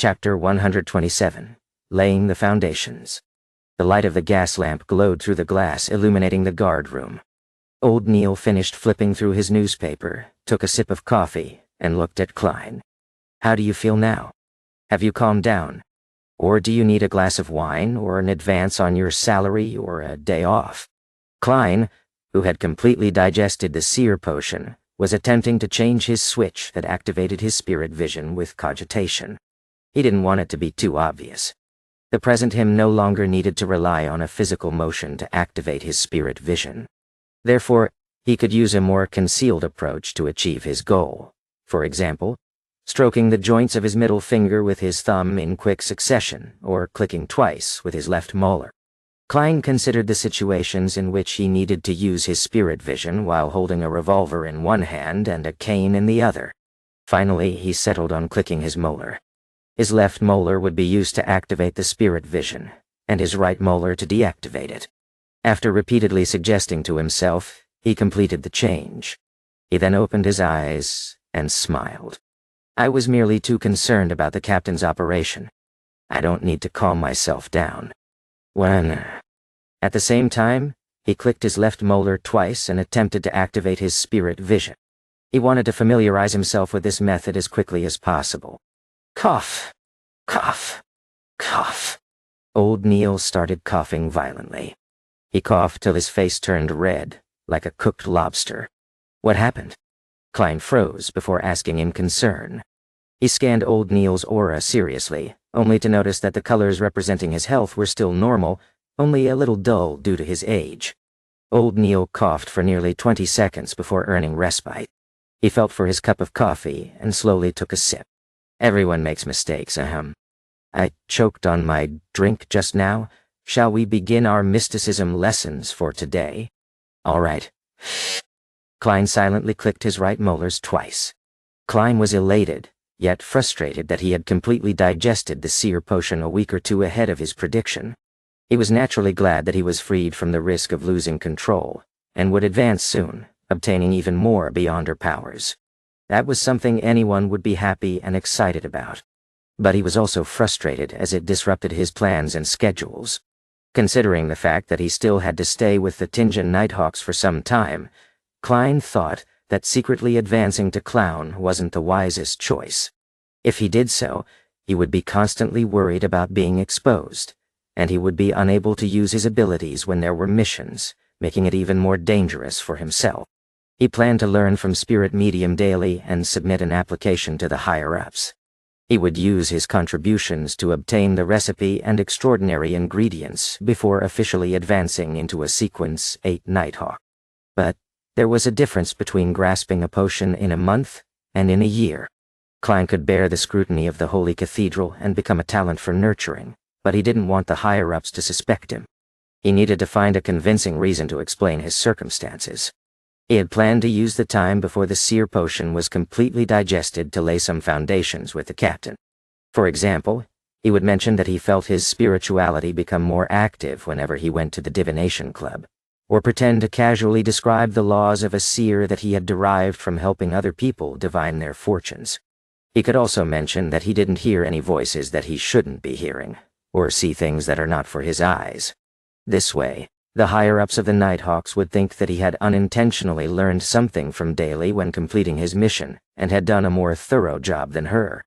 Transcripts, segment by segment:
Chapter 127. Laying the Foundations. The light of the gas lamp glowed through the glass, illuminating the guard room. Old Neil finished flipping through his newspaper, took a sip of coffee, and looked at Klein. "How do you feel now? Have you calmed down? Or do you need a glass of wine, or an advance on your salary, or a day off?" Klein, who had completely digested the seer potion, was attempting to change his switch that activated his spirit vision with cogitation. He didn't want it to be too obvious. The present him no longer needed to rely on a physical motion to activate his spirit vision. Therefore, he could use a more concealed approach to achieve his goal. For example, stroking the joints of his middle finger with his thumb in quick succession, or clicking twice with his left molar. Klein considered the situations in which he needed to use his spirit vision while holding a revolver in one hand and a cane in the other. Finally, he settled on clicking his molar. His left molar would be used to activate the spirit vision, and his right molar to deactivate it. After repeatedly suggesting to himself, he completed the change. He then opened his eyes and smiled. "I was merely too concerned about the captain's operation. I don't need to calm myself down." At the same time, he clicked his left molar twice and attempted to activate his spirit vision. He wanted to familiarize himself with this method as quickly as possible. Cough, cough, cough. Old Neil started coughing violently. He coughed till his face turned red, like a cooked lobster. "What happened?" Klein froze before asking in concern. He scanned Old Neil's aura seriously, only to notice that the colors representing his health were still normal, only a little dull due to his age. Old Neil coughed for nearly 20 seconds before earning respite. He felt for his cup of coffee and slowly took a sip. "Everyone makes mistakes, I choked on my drink just now. Shall we begin our mysticism lessons for today?" "All right." Klein silently clicked his right molars twice. Klein was elated, yet frustrated that he had completely digested the seer potion a week or two ahead of his prediction. He was naturally glad that he was freed from the risk of losing control, and would advance soon, obtaining even more beyond her powers. That was something anyone would be happy and excited about. But he was also frustrated as it disrupted his plans and schedules. Considering the fact that he still had to stay with the Tinjan Nighthawks for some time, Klein thought that secretly advancing to clown wasn't the wisest choice. If he did so, he would be constantly worried about being exposed, and he would be unable to use his abilities when there were missions, making it even more dangerous for himself. He planned to learn from Spirit Medium daily and submit an application to the higher-ups. He would use his contributions to obtain the recipe and extraordinary ingredients before officially advancing into a Sequence 8 Nighthawk. But there was a difference between grasping a potion in a month and in a year. Klein could bear the scrutiny of the Holy Cathedral and become a talent for nurturing, but he didn't want the higher-ups to suspect him. He needed to find a convincing reason to explain his circumstances. He had planned to use the time before the seer potion was completely digested to lay some foundations with the captain. For example, he would mention that he felt his spirituality become more active whenever he went to the divination club, or pretend to casually describe the laws of a seer that he had derived from helping other people divine their fortunes. He could also mention that he didn't hear any voices that he shouldn't be hearing, or see things that are not for his eyes. This way, the higher-ups of the Nighthawks would think that he had unintentionally learned something from Daly when completing his mission, and had done a more thorough job than her.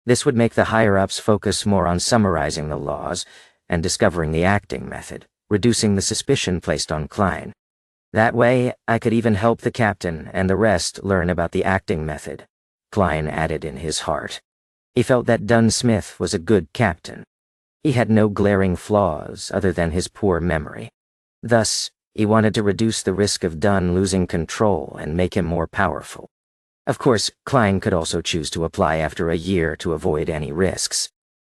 This would make the higher-ups focus more on summarizing the laws and discovering the acting method, reducing the suspicion placed on Klein. "That way, I could even help the captain and the rest learn about the acting method," Klein added in his heart. He felt that Dunn Smith was a good captain. He had no glaring flaws other than his poor memory. Thus, he wanted to reduce the risk of Dunn losing control and make him more powerful. Of course, Klein could also choose to apply after a year to avoid any risks.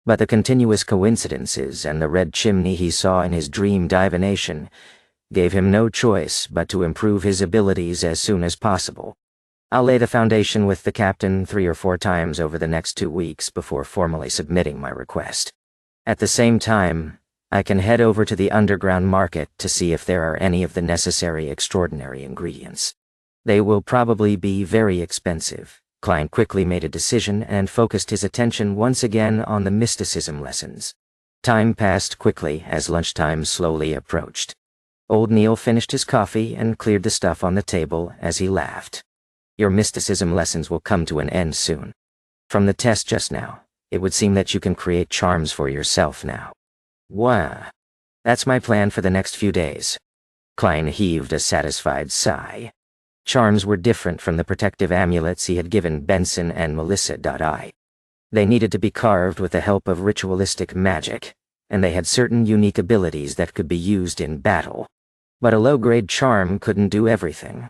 But the continuous coincidences and the red chimney he saw in his dream divination gave him no choice but to improve his abilities as soon as possible. "I'll lay the foundation with the captain 3 or 4 times over the next 2 weeks before formally submitting my request. At the same time, I can head over to the underground market to see if there are any of the necessary extraordinary ingredients. They will probably be very expensive," Klein quickly made a decision and focused his attention once again on the mysticism lessons. Time passed quickly as lunchtime slowly approached. Old Neil finished his coffee and cleared the stuff on the table as he laughed. Your mysticism lessons will come to an end soon. From the test just now, it would seem that you can create charms for yourself now. Wow. That's my plan for the next few days. Klein heaved a satisfied sigh. Charms were different from the protective amulets he had given Benson and Melissa. They needed to be carved with the help of ritualistic magic, and they had certain unique abilities that could be used in battle. But a low-grade charm couldn't do everything.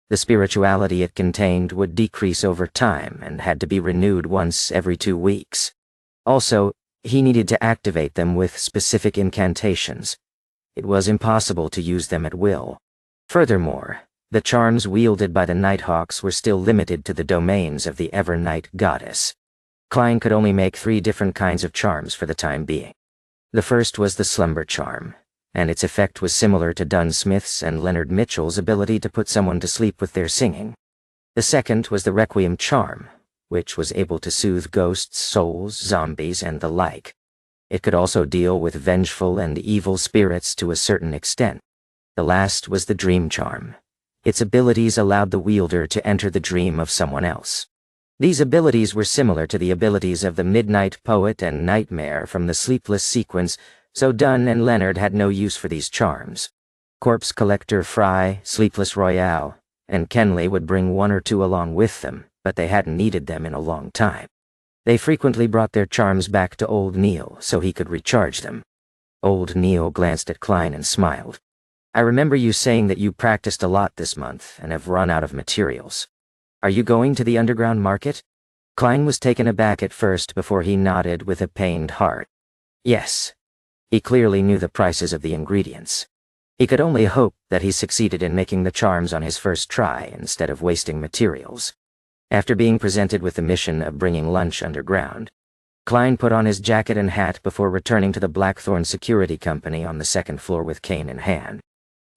The spirituality it contained would decrease over time and had to be renewed once every 2 weeks. Also, he needed to activate them with specific incantations. It was impossible to use them at will. Furthermore, the charms wielded by the Nighthawks were still limited to the domains of the Evernight goddess. Klein could only make 3 different kinds of charms for the time being. The first was the slumber charm, and its effect was similar to Dunn Smith's and Leonard Mitchell's ability to put someone to sleep with their singing. The second was the requiem charm, which was able to soothe ghosts, souls, zombies, and the like. It could also deal with vengeful and evil spirits to a certain extent. The last was the dream charm. Its abilities allowed the wielder to enter the dream of someone else. These abilities were similar to the abilities of the Midnight Poet and Nightmare from the Sleepless sequence, so Dunn and Leonard had no use for these charms. Corpse Collector Fry, Sleepless Royale, and Kenley would bring 1 or 2 along with them, but they hadn't needed them in a long time. They frequently brought their charms back to Old Neil so he could recharge them. Old Neil glanced at Klein and smiled. I remember you saying that you practiced a lot this month and have run out of materials. Are you going to the underground market? Klein was taken aback at first before he nodded with a pained heart. Yes. He clearly knew the prices of the ingredients. He could only hope that he succeeded in making the charms on his first try instead of wasting materials. After being presented with the mission of bringing lunch underground, Klein put on his jacket and hat before returning to the Blackthorn Security Company on the 2nd floor with cane in hand.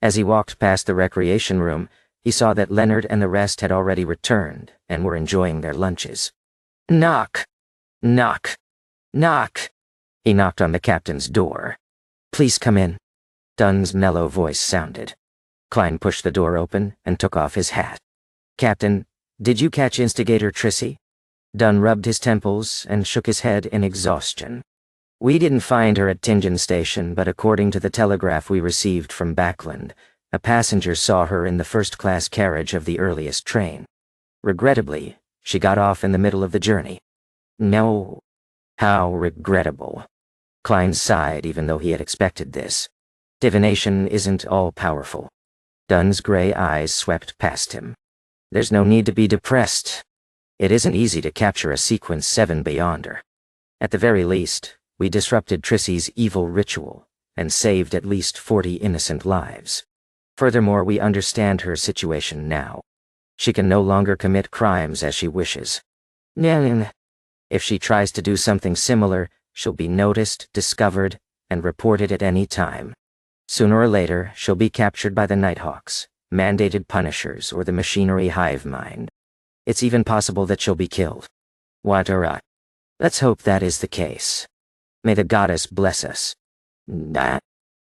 As he walked past the recreation room, he saw that Leonard and the rest had already returned and were enjoying their lunches. Knock! Knock! Knock! He knocked on the captain's door. Please come in. Dunn's mellow voice sounded. Klein pushed the door open and took off his hat. Captain, did you catch Instigator Trissy? Dunn rubbed his temples and shook his head in exhaustion. We didn't find her at Tingen Station, but according to the telegraph we received from Backland, a passenger saw her in the first-class carriage of the earliest train. Regrettably, she got off in the middle of the journey. No. How regrettable. Klein sighed even though he had expected this. Divination isn't all-powerful. Dunn's gray eyes swept past him. There's no need to be depressed. It isn't easy to capture a Sequence 7 Beyonder. At the very least, we disrupted Trissy's evil ritual and saved at least 40 innocent lives. Furthermore, we understand her situation now. She can no longer commit crimes as she wishes. If she tries to do something similar, she'll be noticed, discovered, and reported at any time. Sooner or later, she'll be captured by the Nighthawks, mandated punishers, or the machinery hive mind. It's even possible that she'll be killed. Watara. Let's hope that is the case. May the goddess bless us.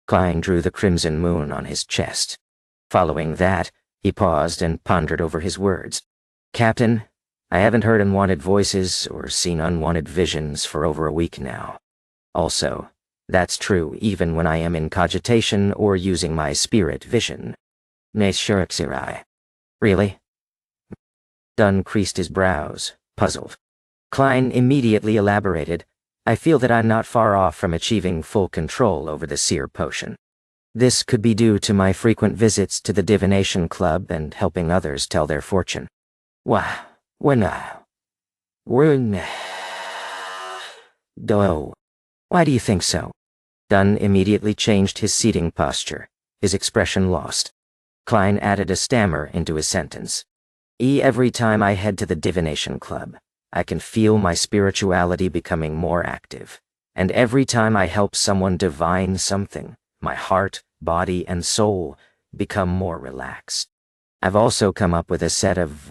Klein drew the crimson moon on his chest. Following that, he paused and pondered over his words. Captain, I haven't heard unwanted voices or seen unwanted visions for over a week now. Also, that's true even when I am in cogitation or using my spirit vision. Really? Dunn creased his brows, puzzled. Klein immediately elaborated, I feel that I'm not far off from achieving full control over the seer potion. This could be due to my frequent visits to the divination club and helping others tell their fortune. Why do you think so? Dunn immediately changed his seating posture, his expression lost. Klein added a stammer into his sentence. Every time I head to the divination club, I can feel my spirituality becoming more active, and every time I help someone divine something, my heart, body, and soul become more relaxed. I've also come up with a set of,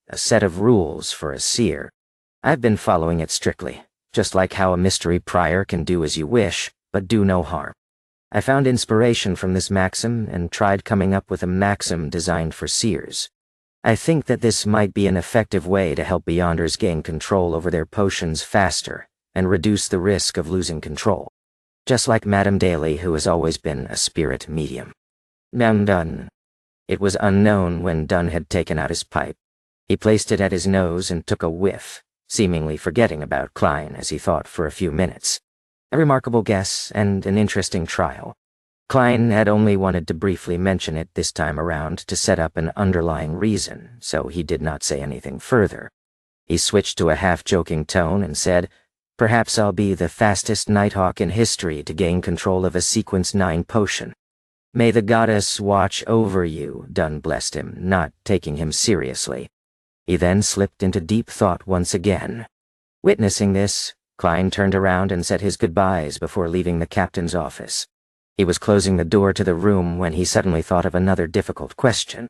a set of rules for a seer. I've been following it strictly, just like how a mystery prior can do as you wish, but do no harm. I found inspiration from this maxim and tried coming up with a maxim designed for seers. I think that this might be an effective way to help Beyonders gain control over their potions faster and reduce the risk of losing control. Just like Madame Daly, who has always been a spirit medium. Dun. It was unknown when Dunn had taken out his pipe. He placed it at his nose and took a whiff, seemingly forgetting about Klein as he thought for a few minutes. A remarkable guess and an interesting trial. Klein had only wanted to briefly mention it this time around to set up an underlying reason, so he did not say anything further. He switched to a half-joking tone and said, "Perhaps I'll be the fastest Nighthawk in history to gain control of a Sequence 9 potion. May the goddess watch over you," Dunn blessed him, not taking him seriously. He then slipped into deep thought once again. Witnessing this, Klein turned around and said his goodbyes before leaving the captain's office. He was closing the door to the room when he suddenly thought of another difficult question.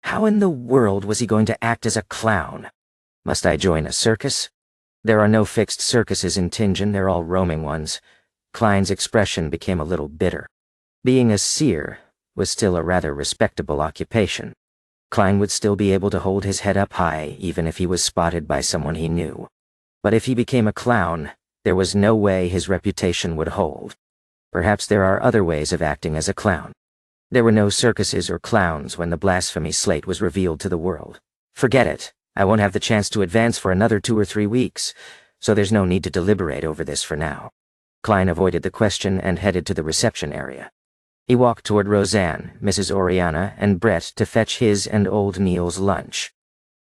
How in the world was he going to act as a clown? Must I join a circus? There are no fixed circuses in Tingen, they're all roaming ones. Klein's expression became a little bitter. Being a seer was still a rather respectable occupation. Klein would still be able to hold his head up high even if he was spotted by someone he knew. But if he became a clown, there was no way his reputation would hold. Perhaps there are other ways of acting as a clown. There were no circuses or clowns when the blasphemy slate was revealed to the world. Forget it. I won't have the chance to advance for another 2 or 3 weeks, so there's no need to deliberate over this for now. Klein avoided the question and headed to the reception area. He walked toward Roseanne, Mrs. Oriana, and Brett to fetch his and old Neil's lunch.